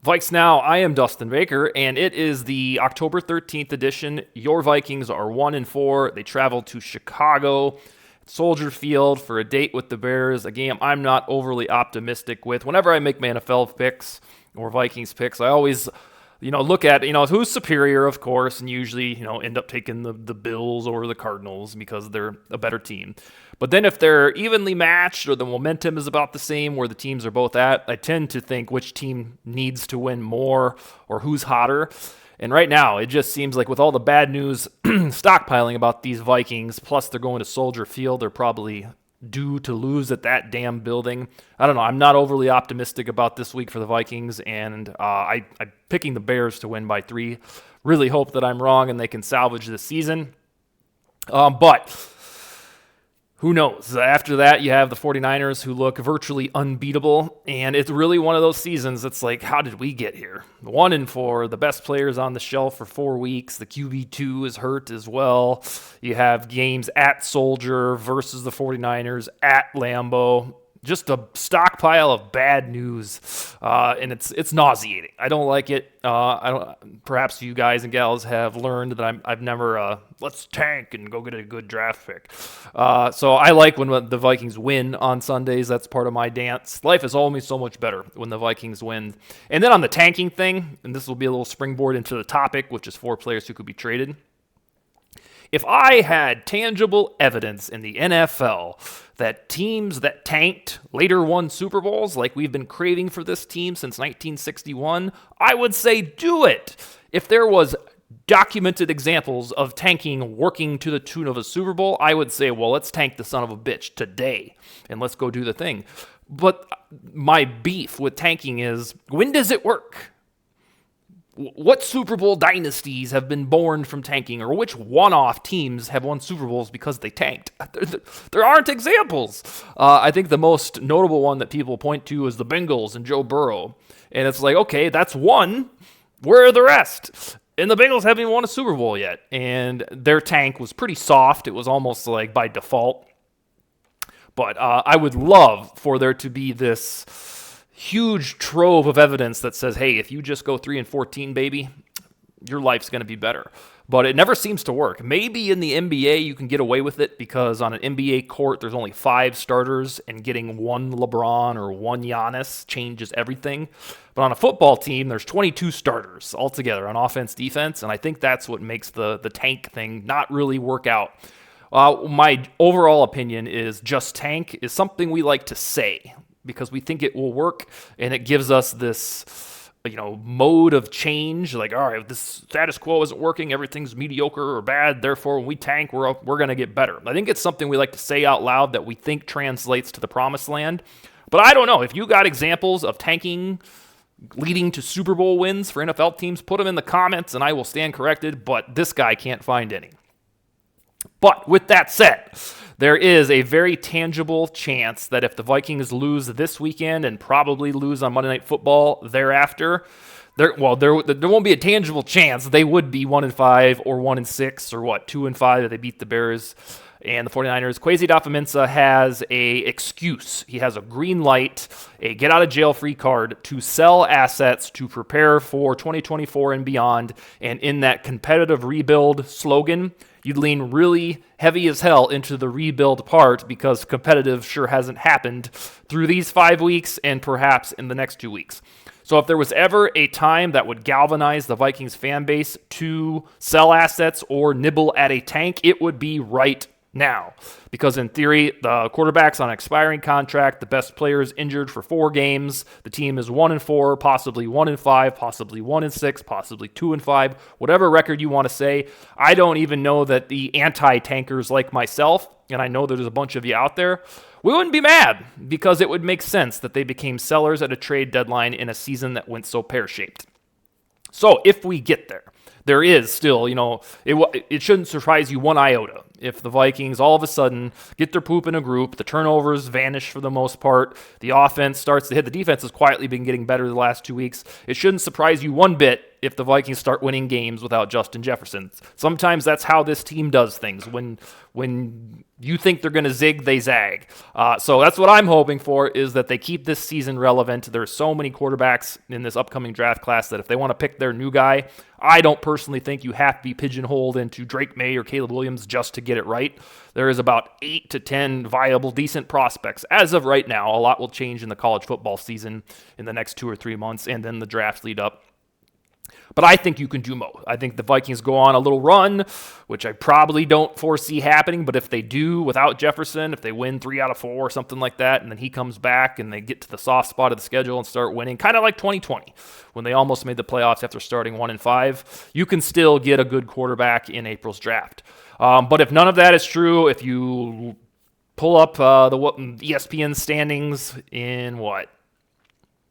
VikesNow, I am Dustin Baker, and it is the October 13th edition. Your Vikings are 1-4. They travel to Chicago, Soldier Field, for a date with the Bears, a game I'm not overly optimistic with. Whenever I make my NFL picks or Vikings picks, I always look at, who's superior, of course, and usually, end up taking the Bills over the Cardinals because they're a better team. But then if they're evenly matched or the momentum is about the same where the teams are both at, I tend to think which team needs to win more or who's hotter. And right now, it just seems like with all the bad news stockpiling about these Vikings, plus they're going to Soldier Field, they're probably due to lose at that damn building. I don't know. I'm not overly optimistic about this week for the Vikings, and I'm picking the Bears to win by 3. Really hope that I'm wrong and they can salvage this season. But who knows? After that, you have the 49ers who look virtually unbeatable, and it's really one of those seasons that's like, how did we get here? 1-4, the best players on the shelf for 4 weeks. The QB2 is hurt as well. You have games at Soldier versus the 49ers at Lambeau. Just a stockpile of bad news, and it's nauseating. I don't like it. Perhaps you guys and gals have learned that I've never let's tank and go get a good draft pick. So I like when the Vikings win on Sundays. That's part of my dance. Life is always so much better when the Vikings win. And then on the tanking thing, and this will be a little springboard into the topic, which is 4 players who could be traded. If I had tangible evidence in the NFL that teams that tanked later won Super Bowls like we've been craving for this team since 1961, I would say do it. If there was documented examples of tanking working to the tune of a Super Bowl, I would say, well, let's tank the son of a bitch today and let's go do the thing. But my beef with tanking is, when does it work? What Super Bowl dynasties have been born from tanking, or which one-off teams have won Super Bowls because they tanked? There aren't examples. I think the most notable one that people point to is the Bengals and Joe Burrow. And it's like, okay, that's one. Where are the rest? And the Bengals haven't even won a Super Bowl yet. And their tank was pretty soft. It was almost like by default. But I would love for there to be this huge trove of evidence that says, hey, if you just go 3-14, baby, your life's going to be better. But it never seems to work. Maybe in the NBA you can get away with it because on an NBA court there's only 5 starters and getting one LeBron or one Giannis changes everything. But on a football team there's 22 starters altogether on offense, defense, and I think that's what makes the tank thing not really work out. My overall opinion is just tank is something we like to say because we think it will work, and it gives us this, mode of change. Like, all right, this status quo isn't working, everything's mediocre or bad, therefore when we tank, we're going to get better. I think it's something we like to say out loud that we think translates to the promised land. But I don't know. If you got examples of tanking leading to Super Bowl wins for NFL teams, put them in the comments, and I will stand corrected, but this guy can't find any. But with that said, there is a very tangible chance that if the Vikings lose this weekend and probably lose on Monday Night Football thereafter, there won't be a tangible chance. They would be 1-5 or 1-6 or 2-5 if they beat the Bears and the 49ers. Kwesi Adofo-Mensah has a excuse. He has a green light, a get-out-of-jail-free card to sell assets to prepare for 2024 and beyond. And in that competitive rebuild slogan, you'd lean really heavy as hell into the rebuild part because competitive sure hasn't happened through these 5 weeks and perhaps in the next 2 weeks. So if there was ever a time that would galvanize the Vikings fan base to sell assets or nibble at a tank, it would be right now. Because in theory, the quarterback's on an expiring contract, the best player is injured for 4 games, the team is 1-4, possibly 1-5, possibly 1-6, possibly 2-5, whatever record you want to say. I don't even know that the anti-tankers like myself, and I know there's a bunch of you out there, we wouldn't be mad because it would make sense that they became sellers at a trade deadline in a season that went so pear-shaped. So if we get there, there is still, it shouldn't surprise you one iota if the Vikings all of a sudden get their poop in a group, the turnovers vanish for the most part, the offense starts to hit, the defense has quietly been getting better the last 2 weeks. It shouldn't surprise you one bit if the Vikings start winning games without Justin Jefferson. Sometimes that's how this team does things. When you think they're going to zig, they zag. So that's what I'm hoping for, is that they keep this season relevant. There's so many quarterbacks in this upcoming draft class that if they want to pick their new guy, I don't personally think you have to be pigeonholed into Drake May or Caleb Williams just to get it right. There is about 8 to 10 viable, decent prospects. As of right now, a lot will change in the college football season in the next 2 or 3 months, and then the drafts lead up. But I think you can do both. I think the Vikings go on a little run, which I probably don't foresee happening, but if they do without Jefferson, if they win 3 out of 4 or something like that, and then he comes back and they get to the soft spot of the schedule and start winning, kind of like 2020, when they almost made the playoffs after starting 1-5, you can still get a good quarterback in April's draft. But if none of that is true, if you pull up the ESPN standings in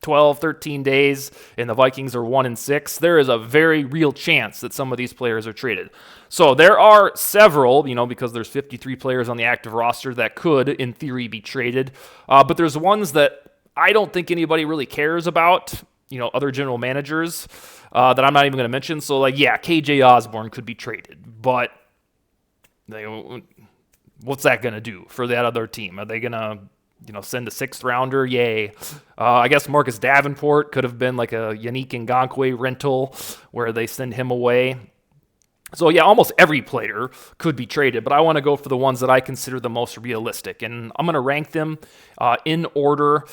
12, 13 days, and the Vikings are 1-6, there is a very real chance that some of these players are traded. So there are several, because there's 53 players on the active roster that could, in theory, be traded. But there's ones that I don't think anybody really cares about, other general managers that I'm not even going to mention. So, KJ Osborne could be traded. But what's that going to do for that other team? Are they going to send a 6th rounder? Yay. I guess Marcus Davenport could have been like a Yannick Ngakoue rental where they send him away. So almost every player could be traded, but I want to go for the ones that I consider the most realistic. And I'm going to rank them in order.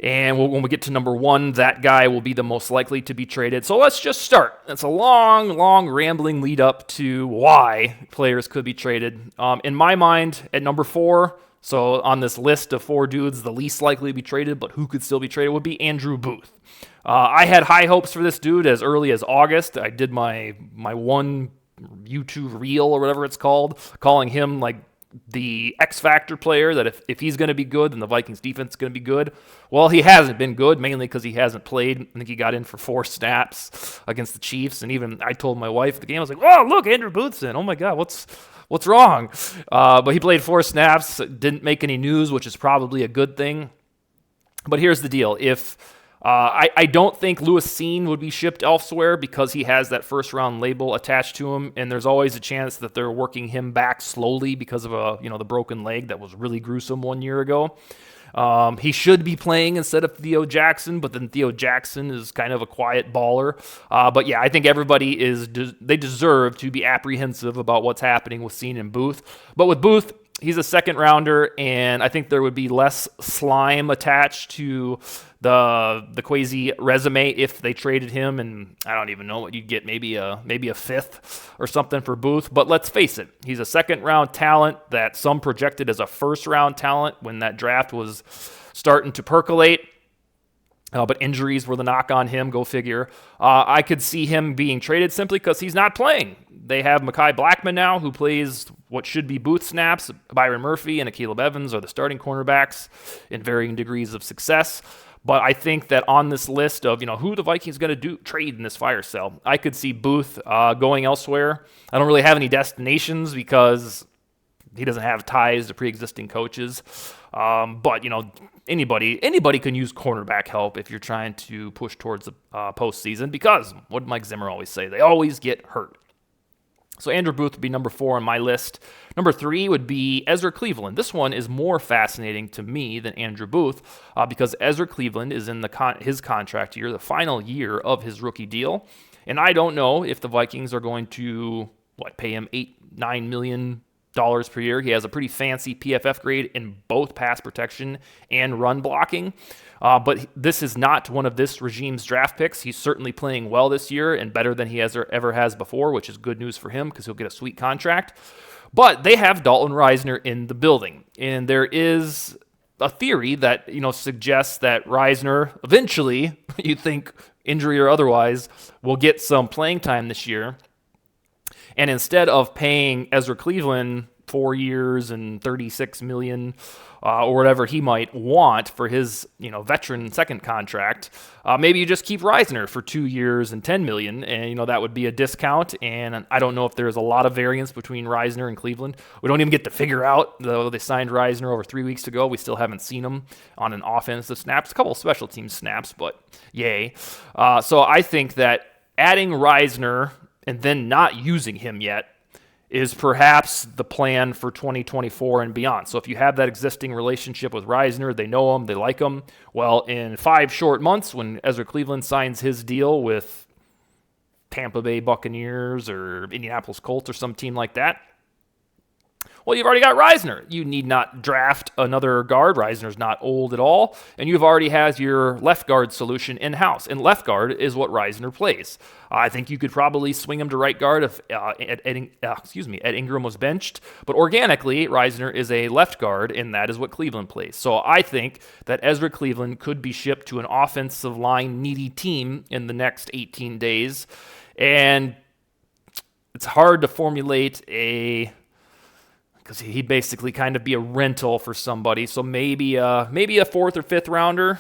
And when we get to number 1, that guy will be the most likely to be traded. So let's just start. It's a long, rambling lead up to why players could be traded. In my mind, at number 4, so on this list of 4 dudes, the least likely to be traded, but who could still be traded, would be Andrew Booth. I had high hopes for this dude as early as August. I did my one YouTube reel or whatever it's called, calling him like the X Factor player, that if he's going to be good, then the Vikings defense is going to be good. Well, he hasn't been good, mainly because he hasn't played. I think he got in for 4 snaps against the Chiefs, and even I told my wife at the game, I was like, "Oh, look, Andrew Booth's in. Oh my God, what's wrong?" But he played 4 snaps, didn't make any news, which is probably a good thing. But here's the deal. I don't think Lewis Cine would be shipped elsewhere because he has that first-round label attached to him, and there's always a chance that they're working him back slowly because of the broken leg that was really gruesome 1 year ago. He should be playing instead of Theo Jackson, but then Theo Jackson is kind of a quiet baller. But I think everybody they deserve to be apprehensive about what's happening with Cine and Booth. But with Booth, he's a 2nd rounder, and I think there would be less slime attached to the Kwesi resume if they traded him, and I don't even know what you'd get, maybe a 5th or something for Booth. But let's face it, he's a 2nd-round talent that some projected as a 1st-round talent when that draft was starting to percolate. But injuries were the knock on him, go figure. I could see him being traded simply because he's not playing. They have Mekhi Blackman now, who plays what should be Booth snaps. Byron Murphy and Caleb Evans are the starting cornerbacks in varying degrees of success. But I think that on this list of who the Vikings going to trade in this fire sale, I could see Booth going elsewhere. I don't really have any destinations because he doesn't have ties to pre-existing coaches. But anybody can use cornerback help if you're trying to push towards the postseason, because what did Mike Zimmer always say? They always get hurt. So Andrew Booth would be number 4 on my list. Number 3 would be Ezra Cleveland. This one is more fascinating to me than Andrew Booth because Ezra Cleveland is in his contract year, the final year of his rookie deal. And I don't know if the Vikings are going to pay him $8-9 million per year. He has a pretty fancy PFF grade in both pass protection and run blocking. But this is not one of this regime's draft picks. He's certainly playing well this year and better than he ever has before, which is good news for him because he'll get a sweet contract. But they have Dalton Risner in the building, and there is a theory that suggests that Risner eventually, you think injury or otherwise, will get some playing time this year. And instead of paying Ezra Cleveland 4 years and $36 million or whatever he might want for his veteran second contract, maybe you just keep Risner for 2 years and $10 million, and that would be a discount. And I don't know if there's a lot of variance between Risner and Cleveland. We don't even get to figure out, though they signed Risner over 3 weeks ago. We still haven't seen him on an offensive snaps, a couple of special team snaps, but yay. So I think that adding Reisner and then not using him yet is perhaps the plan for 2024 and beyond. So if you have that existing relationship with Reisner, they know him, they like him, well, in 5 short months when Ezra Cleveland signs his deal with Tampa Bay Buccaneers or Indianapolis Colts or some team like that, well, you've already got Reisner. You need not draft another guard. Reisner's not old at all. And you've already had your left guard solution in-house. And left guard is what Reisner plays. I think you could probably swing him to right guard if Ed Ingram was benched. But organically, Reisner is a left guard, and that is what Cleveland plays. So I think that Ezra Cleveland could be shipped to an offensive line needy team in the next 18 days. And it's hard to formulate because he'd basically kind of be a rental for somebody. So maybe a 4th or 5th rounder,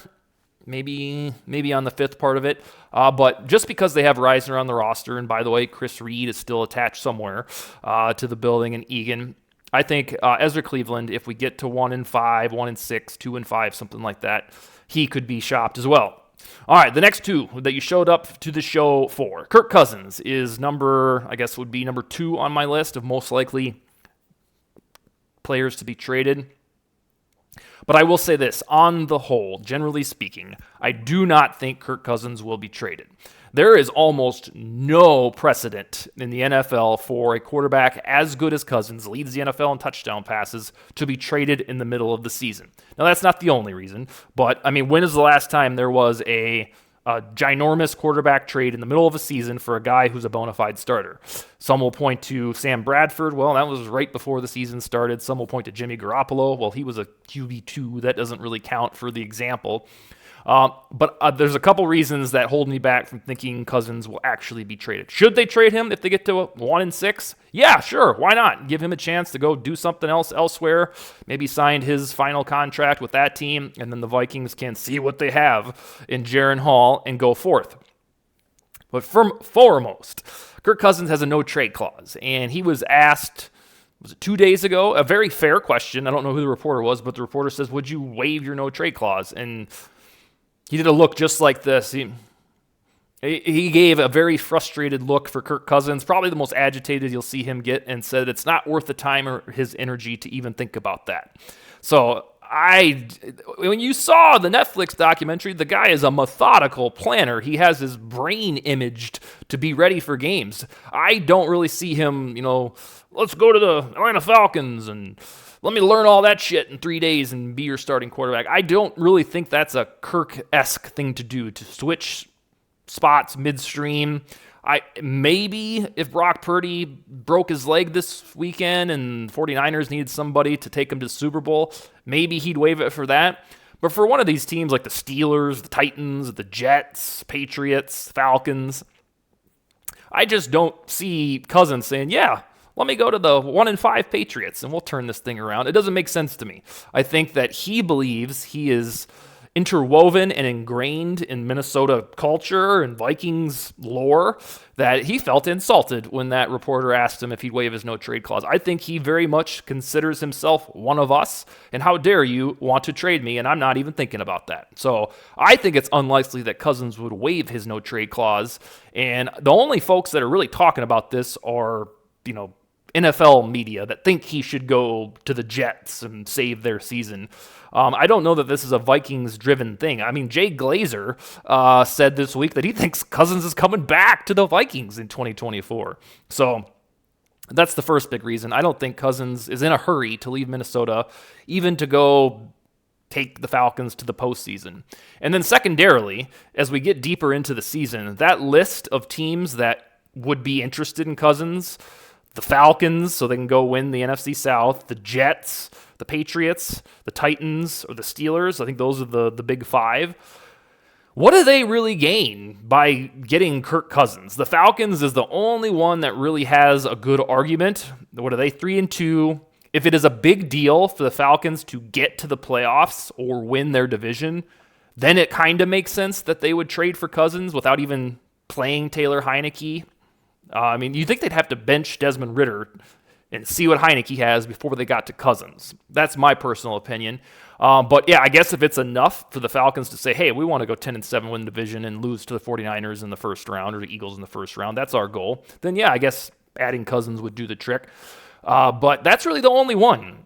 maybe on the 5th part of it. But just because they have Reisner on the roster, and by the way, Chris Reed is still attached somewhere to the building in Eagan, I think Ezra Cleveland, if we get to 1-5, 1-6, 2-5, something like that, he could be shopped as well. All right, the next two that you showed up to the show for. Kirk Cousins is number 2 on my list of most likely players to be traded. But I will say this, on the whole, generally speaking, I do not think Kirk Cousins will be traded. There is almost no precedent in the NFL for a quarterback as good as Cousins, leads the NFL in touchdown passes, to be traded in the middle of the season. Now, that's not the only reason, but, I mean, when is the last time there was a ginormous quarterback trade in the middle of a season for a guy who's a bona fide starter? Some will point to Sam Bradford. Well, that was right before the season started. Some will point to Jimmy Garoppolo. Well, he was a QB2. That doesn't really count for the example. But there's a couple reasons that hold me back from thinking Cousins will actually be traded. Should they trade him if they get to 1-6? Yeah, sure. Why not? Give him a chance to go do something else elsewhere. Maybe sign his final contract with that team, and then the Vikings can see what they have in Jaren Hall and go forth. But foremost, Kirk Cousins has a no-trade clause, and he was asked, was it 2 days ago? A very fair question. I don't know who the reporter was, but the reporter says, would you waive your no-trade clause? And he did a look just like this. He gave a very frustrated look for Kirk Cousins, probably the most agitated you'll see him get, and said it's not worth the time or his energy to even think about that. So when you saw the Netflix documentary, the guy is a methodical planner. He has his brain imaged to be ready for games. I don't really see him, let's go to the Atlanta Falcons and let me learn all that shit in 3 days and be your starting quarterback. I don't really think that's a Kirk-esque thing to do, to switch spots midstream. Maybe if Brock Purdy broke his leg this weekend and 49ers needed somebody to take him to the Super Bowl, maybe he'd waive it for that. But for one of these teams like the Steelers, the Titans, the Jets, Patriots, Falcons, I just don't see Cousins saying, yeah, let me go to the 1-5 Patriots and we'll turn this thing around. It doesn't make sense to me. I think that he believes he is interwoven and ingrained in Minnesota culture and Vikings lore, that he felt insulted when that reporter asked him if he'd waive his no-trade clause. I think he very much considers himself one of us, and how dare you want to trade me, and I'm not even thinking about that. So I think it's unlikely that Cousins would waive his no-trade clause, and the only folks that are really talking about this are, NFL media that think he should go to the Jets and save their season. I don't know that this is a Vikings-driven thing. I mean, Jay Glazer said this week that he thinks Cousins is coming back to the Vikings in 2024. So that's the first big reason. I don't think Cousins is in a hurry to leave Minnesota, even to go take the Falcons to the postseason. And then secondarily, as we get deeper into the season, that list of teams that would be interested in Cousins, the Falcons, so they can go win the NFC South, the Jets, the Patriots, the Titans, or the Steelers. I think those are the big five. What do they really gain by getting Kirk Cousins? The Falcons is the only one that really has a good argument. What are they, 3-2? If it is a big deal for the Falcons to get to the playoffs or win their division, then it kind of makes sense that they would trade for Cousins without even playing Taylor Heineke. You think they'd have to bench Desmond Ridder and see what Heineke has before they got to Cousins. That's my personal opinion. But yeah, I guess if it's enough for the Falcons to say, hey, we want to go 10-7 win the division and lose to the 49ers in the first round or the Eagles in the first round, that's our goal, then yeah, I guess adding Cousins would do the trick. But that's really the only one.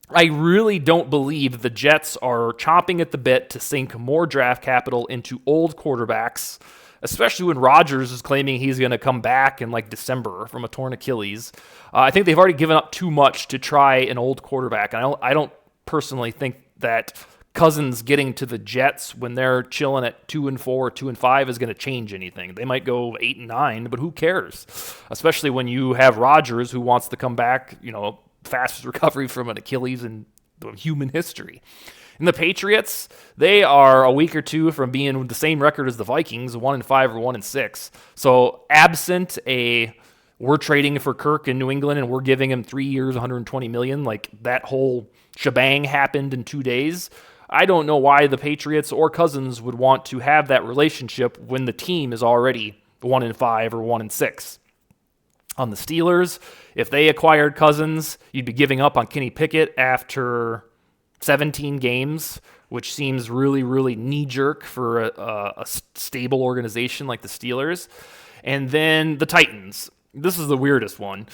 I really don't believe the Jets are chomping at the bit to sink more draft capital into old quarterbacks, especially when Rodgers is claiming he's going to come back in like December from a torn Achilles. I think they've already given up too much to try an old quarterback. And I don't personally think that Cousins getting to the Jets when they're chilling at 2-4 or 2-5 is going to change anything. They might go 8-9, but who cares? Especially when you have Rodgers who wants to come back, fastest recovery from an Achilles in human history. And the Patriots, they are a week or two from being the same record as the Vikings, 1-5 or 1-6. So absent we're trading for Kirk in New England and we're giving him 3 years, $120 million, like that whole shebang happened in 2 days. I don't know why the Patriots or Cousins would want to have that relationship when the team is already 1-5 or 1-6. On the Steelers, if they acquired Cousins, you'd be giving up on Kenny Pickett after 17 games, which seems really, really knee-jerk for a stable organization like the Steelers. And then the Titans. This is the weirdest one.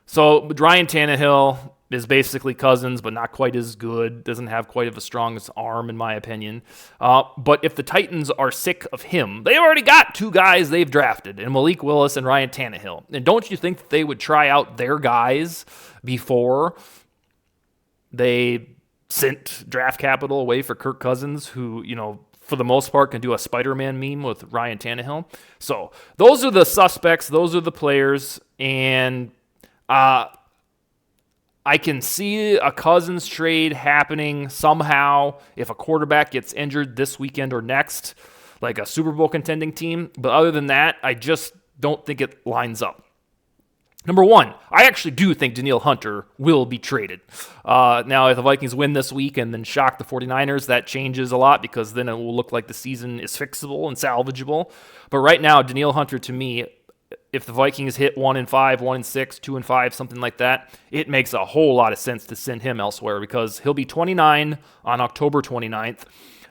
So Ryan Tannehill is basically Cousins, but not quite as good. Doesn't have quite of a strong arm, in my opinion. But if the Titans are sick of him, they already got 2 guys they've drafted, and Malik Willis and Ryan Tannehill. And don't you think that they would try out their guys before they sent draft capital away for Kirk Cousins, who, for the most part, can do a Spider-Man meme with Ryan Tannehill? So those are the suspects. Those are the players. And I can see a Cousins trade happening somehow if a quarterback gets injured this weekend or next, like a Super Bowl contending team. But other than that, I just don't think it lines up. Number one, I actually do think Danielle Hunter will be traded. Now, if the Vikings win this week and then shock the 49ers, that changes a lot because then it will look like the season is fixable and salvageable. But right now, Danielle Hunter, to me, if the Vikings hit 1-5, 1-6, 2-5, something like that, it makes a whole lot of sense to send him elsewhere because he'll be 29 on October 29th.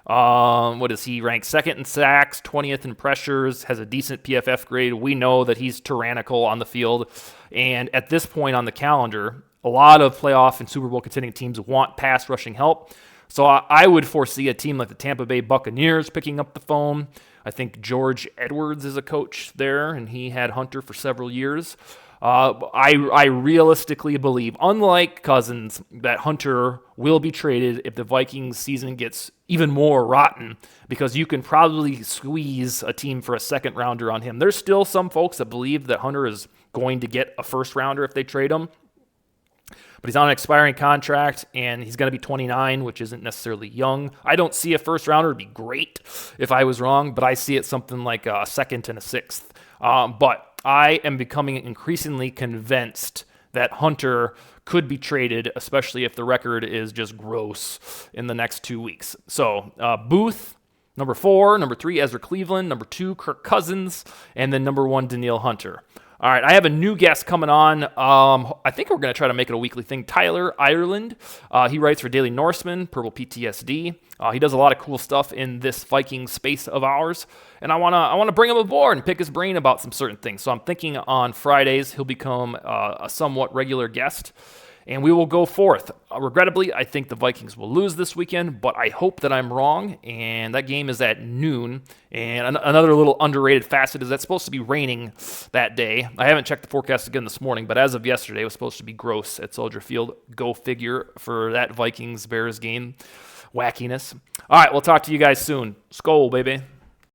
What is he ranked? 2nd in sacks, 20th in pressures, has a decent PFF grade. We know that he's tyrannical on the field. And at this point on the calendar, a lot of playoff and Super Bowl contending teams want pass rushing help. So I would foresee a team like the Tampa Bay Buccaneers picking up the phone. I think George Edwards is a coach there, and he had Hunter for several years. I realistically believe, unlike Cousins, that Hunter will be traded if the Vikings season gets even more rotten because you can probably squeeze a team for a second rounder on him. There's still some folks that believe that Hunter is going to get a first rounder if they trade him. But he's on an expiring contract, and he's going to be 29, which isn't necessarily young. I don't see a first rounder. It would be great if I was wrong, but I see it something like a 2nd and a 6th. But I am becoming increasingly convinced that Hunter could be traded, especially if the record is just gross in the next 2 weeks. So Booth, number 4, number 3, Ezra Cleveland, number 2, Kirk Cousins, and then number 1, Danielle Hunter. All right, I have a new guest coming on. I think we're going to try to make it a weekly thing. Tyler Ireland. He writes for Daily Norseman, Purple PTSD. He does a lot of cool stuff in this Viking space of ours, and I want to bring him aboard and pick his brain about some certain things. So I'm thinking on Fridays he'll become a somewhat regular guest, and we will go forth. Regrettably, I think the Vikings will lose this weekend, but I hope that I'm wrong, and that game is at noon. And another little underrated facet is that it's supposed to be raining that day. I haven't checked the forecast again this morning, but as of yesterday, it was supposed to be gross at Soldier Field. Go figure for that Vikings-Bears game. Wackiness. All right, we'll talk to you guys soon. Skol, baby.